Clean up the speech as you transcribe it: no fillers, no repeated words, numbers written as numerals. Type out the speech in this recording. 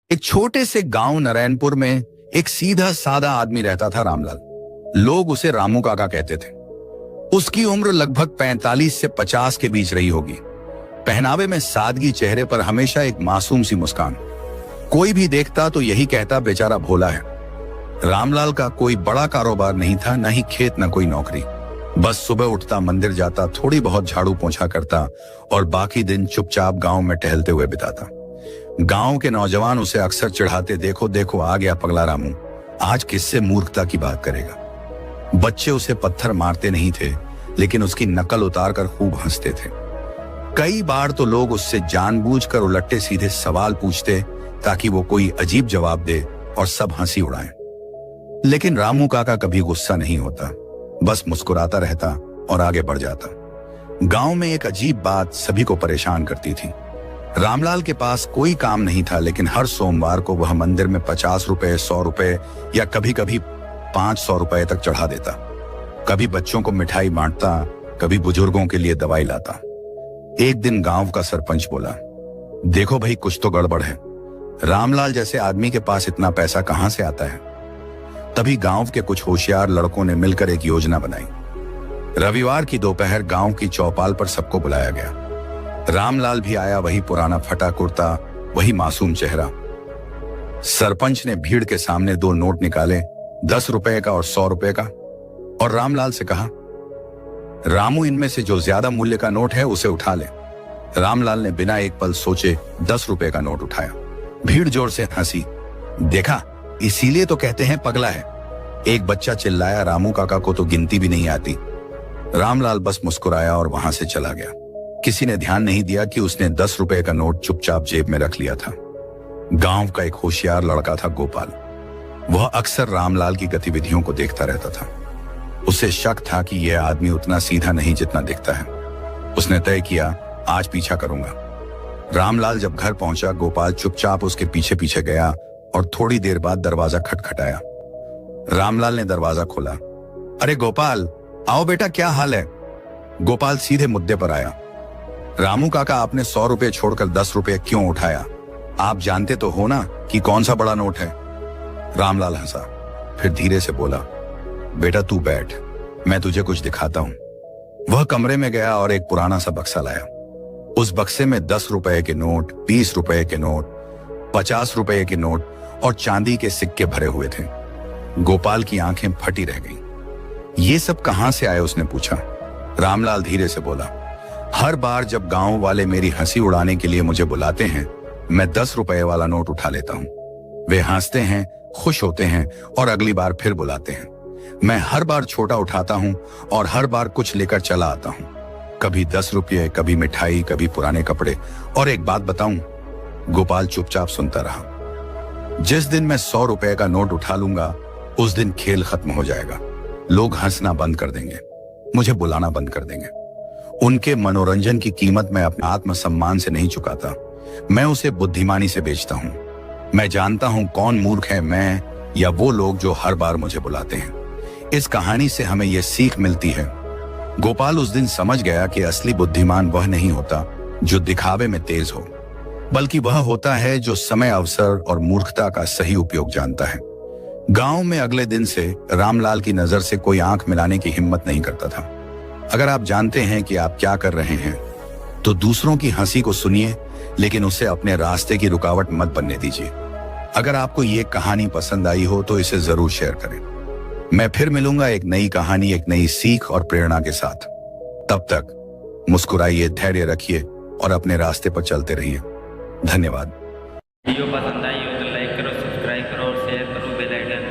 एक छोटे से गांव नारायणपुर में एक सीधा सादा आदमी रहता था, रामलाल। लोग उसे रामू काका कहते थे। उसकी उम्र लगभग 45 से 50 के बीच रही होगी। पहनावे में सादगी, चेहरे पर हमेशा एक मासूम सी मुस्कान। कोई भी देखता तो यही कहता, बेचारा भोला है। रामलाल का कोई बड़ा कारोबार नहीं था, न ही खेत, न कोई नौकरी। बस सुबह उठता, मंदिर जाता, थोड़ी बहुत झाड़ू पोंछा करता और बाकी दिन चुपचाप गांव में टहलते हुए बिताता। गांव के नौजवान उसे अक्सर चिढ़ाते, देखो देखो आ गया पगला रामू, आज किससे मूर्खता की बात करेगा। बच्चे उसे पत्थर मारते नहीं थे, लेकिन उसकी नकल उतार कर खूब हंसते थे। कई बार तो लोग उससे जानबूझकर उलटे सीधे सवाल पूछते ताकि वो कोई अजीब जवाब दे और सब हंसी उड़ाएं। लेकिन रामू काका कभी गुस्सा नहीं होता, बस मुस्कुराता रहता और आगे बढ़ जाता। गांव में एक अजीब बात सभी को परेशान करती थी। रामलाल के पास कोई काम नहीं था, लेकिन हर सोमवार को वह मंदिर में 50 रुपए, 100 रुपए या कभी कभी 500 रुपए तक चढ़ा देता। कभी बच्चों को मिठाई बांटता, कभी बुजुर्गों के लिए दवाई लाता। एक दिन गांव का सरपंच बोला, देखो भाई, कुछ तो गड़बड़ है। रामलाल जैसे आदमी के पास इतना पैसा कहां से आता है। तभी गांव के कुछ होशियार लड़कों ने मिलकर एक योजना बनाई। रविवार की दोपहर गांव की चौपाल पर सबको बुलाया गया। रामलाल भी आया, वही पुराना फटा कुर्ता, वही मासूम चेहरा। सरपंच ने भीड़ के सामने 2 नोट निकाले, 10 रुपए का और 100 रुपए का, और रामलाल से कहा, रामू, इनमें से जो ज्यादा मूल्य का नोट है उसे उठा ले। रामलाल ने बिना एक पल सोचे 10 रुपए का नोट उठाया। भीड़ जोर से हंसी। देखा, इसीलिए तो कहते हैं पगला है। एक बच्चा चिल्लाया, रामू काका को तो गिनती भी नहीं आती। रामलाल बस मुस्कुराया और वहां से चला गया। किसी ने ध्यान नहीं दिया कि उसने 10 रुपए का नोट चुपचाप जेब में रख लिया था। गांव का एक होशियार लड़का था, गोपाल। वह अक्सर रामलाल की गतिविधियों को देखता रहता था। उसे शक था कि यह आदमी उतना सीधा नहीं जितना दिखता है। उसने तय किया, आज पीछा करूंगा। रामलाल जब घर पहुंचा, गोपाल चुपचाप उसके पीछे पीछे गया और थोड़ी देर बाद दरवाजा खटखटाया। रामलाल ने दरवाजा खोला। अरे गोपाल, आओ बेटा, क्या हाल है। गोपाल सीधे मुद्दे पर आया। रामू काका, आपने 100 रुपए छोड़कर 10 रुपए क्यों उठाया? आप जानते तो हो ना कि कौन सा बड़ा नोट है। रामलाल हंसा, फिर धीरे से बोला, बेटा तू बैठ, मैं तुझे कुछ दिखाता हूं। वह कमरे में गया और एक पुराना सा बक्सा लाया। उस बक्से में 10 रुपए के नोट, 20 रुपए के नोट, 50 रुपए के नोट और चांदी के सिक्के भरे हुए थे। गोपाल की आंखें फटी रह गईं। ये सब कहां से आए, उसने पूछा। रामलाल धीरे से बोला, हर बार जब गांव वाले मेरी हंसी उड़ाने के लिए मुझे बुलाते हैं, मैं 10 रुपए वाला नोट उठा लेता हूं। वे हंसते हैं, खुश होते हैं और अगली बार फिर बुलाते हैं। मैं हर बार छोटा उठाता हूं और हर बार कुछ लेकर चला आता हूं। कभी 10 रुपये, कभी मिठाई, कभी पुराने कपड़े। और एक बात बताऊं, गोपाल चुपचाप सुनता रहा। जिस दिन मैं 100 रुपए का नोट उठा लूंगा, उस दिन खेल खत्म हो जाएगा। लोग हंसना बंद कर देंगे, मुझे बुलाना बंद कर देंगे। उनके मनोरंजन की कीमत मैं अपने आत्मसम्मान से नहीं चुकाता, मैं उसे बुद्धिमानी से बेचता हूं। मैं जानता हूं कौन मूर्ख है, मैं या वो लोग जो हर बार मुझे बुलाते हैं। इस कहानी से हमें यह सीख मिलती है। गोपाल उस दिन समझ गया कि असली बुद्धिमान वह नहीं होता जो दिखावे में तेज हो, बल्कि वह होता है जो समय, अवसर और मूर्खता का सही उपयोग जानता है। गांव में अगले दिन से रामलाल की नजर से कोई आंख मिलाने की हिम्मत नहीं करता था। अगर आप जानते हैं कि आप क्या कर रहे हैं, तो दूसरों की हंसी को सुनिए, लेकिन उसे अपने रास्ते की रुकावट मत बनने दीजिए। अगर आपको ये कहानी पसंद आई हो तो इसे जरूर शेयर करें। मैं फिर मिलूंगा एक नई कहानी, एक नई सीख और प्रेरणा के साथ। तब तक मुस्कुराइए, धैर्य रखिए और अपने रास्ते पर चलते रहिए। धन्यवाद। वीडियो पसंद आई हो तो लाइक करो, सब्सक्राइब करो और शेयर करो, बेल आइकन